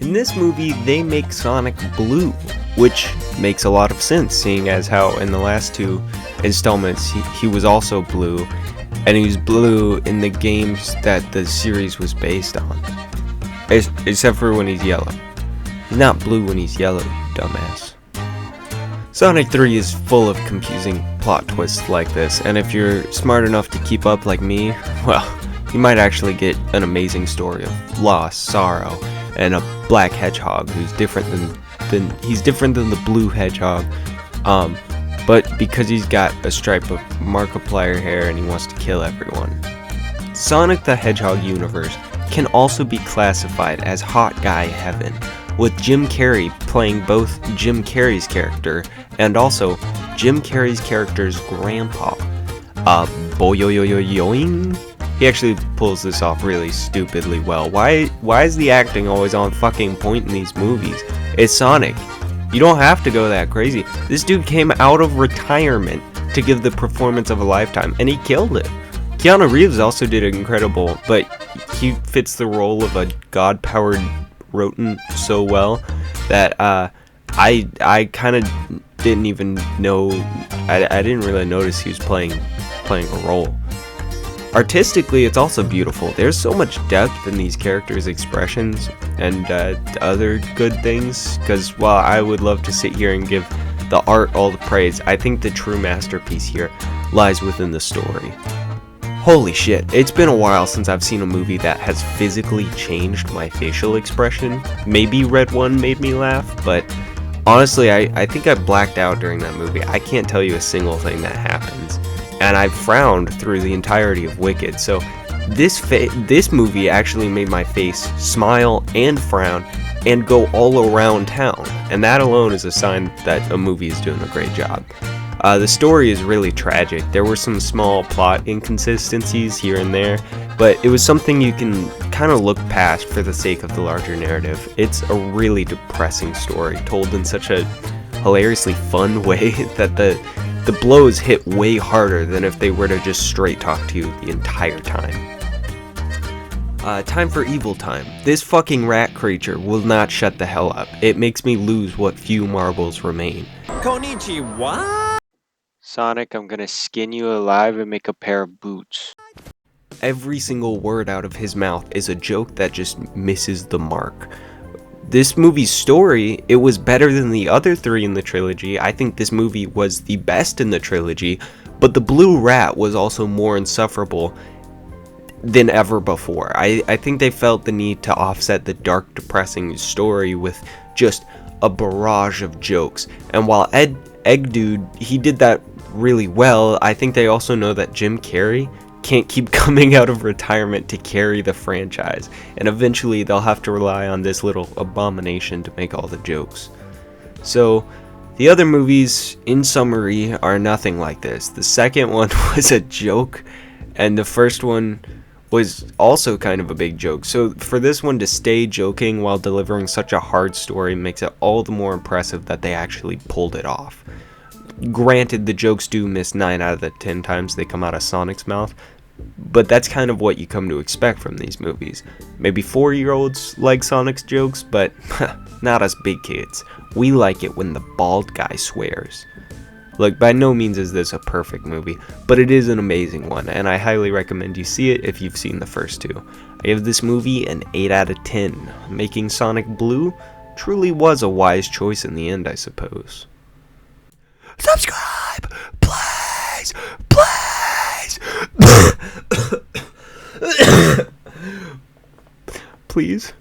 In this movie, they make Sonic blue, which makes a lot of sense, seeing as how in the last two installments he was also blue, and he was blue in the games that the series was based on. Except for when he's yellow. He's not blue when he's yellow, you dumbass. Sonic 3 is full of confusing plot twists like this, and if you're smart enough to keep up like me, well, you might actually get an amazing story of loss, sorrow, and a black hedgehog who's different than he's different than the blue hedgehog, but because he's got a stripe of Markiplier hair and he wants to kill everyone. Sonic the Hedgehog universe can also be classified as hot guy heaven, with Jim Carrey playing both Jim Carrey's character and also Jim Carrey's character's grandpa. Boyoyoyoyoing? He actually pulls this off really stupidly well. Why is the acting always on fucking point in these movies? It's Sonic. You don't have to go that crazy. This dude came out of retirement to give the performance of a lifetime, and he killed it. Keanu Reeves also did incredible, but he fits the role of a god-powered rodent so well that I kind of didn't even know. I didn't really notice he was playing a role. Artistically, it's also beautiful. There's so much depth in these characters' expressions and other good things, because while I would love to sit here and give the art all the praise, I think the true masterpiece here lies within the story. Holy shit, it's been a while since I've seen a movie that has physically changed my facial expression. Maybe Red One made me laugh, but honestly, I think I blacked out during that movie. I can't tell you a single thing that happens. And I frowned through the entirety of Wicked, so this movie actually made my face smile and frown and go all around town, and that alone is a sign that a movie is doing a great job. The story is really tragic. There were some small plot inconsistencies here and there, but it was something you can kind of look past for the sake of the larger narrative. It's a really depressing story, told in such a hilariously fun way that the blows hit way harder than if they were to just straight talk to you the entire time. Time for evil time. This fucking rat creature will not shut the hell up. It makes me lose what few marbles remain. Konnichiwa? Sonic, I'm gonna skin you alive and make a pair of boots. Every single word out of his mouth is a joke that just misses the mark. This movie's story, it was better than the other three in the trilogy. I think this movie was the best in the trilogy, but the blue rat was also more insufferable than ever before. I think they felt the need to offset the dark, depressing story with just a barrage of jokes. And while Egg Dude, he did that really well, I think they also know that Jim Carrey can't keep coming out of retirement to carry the franchise, and eventually they'll have to rely on this little abomination to make all the jokes. So the other movies, in summary, are nothing like this. The second one was a joke, and the first one was also kind of a big joke. So for this one to stay joking while delivering such a hard story makes it all the more impressive that they actually pulled it off. Granted, the jokes do miss 9 out of the 10 times they come out of Sonic's mouth, but that's kind of what you come to expect from these movies. Maybe 4-year-olds like Sonic's jokes, but not us big kids. We like it when the bald guy swears. Look, by no means is this a perfect movie, but it is an amazing one, and I highly recommend you see it if you've seen the first two. I give this movie an 8 out of 10. Making Sonic blue truly was a wise choice in the end, I suppose. Subscribe, please, please. Please.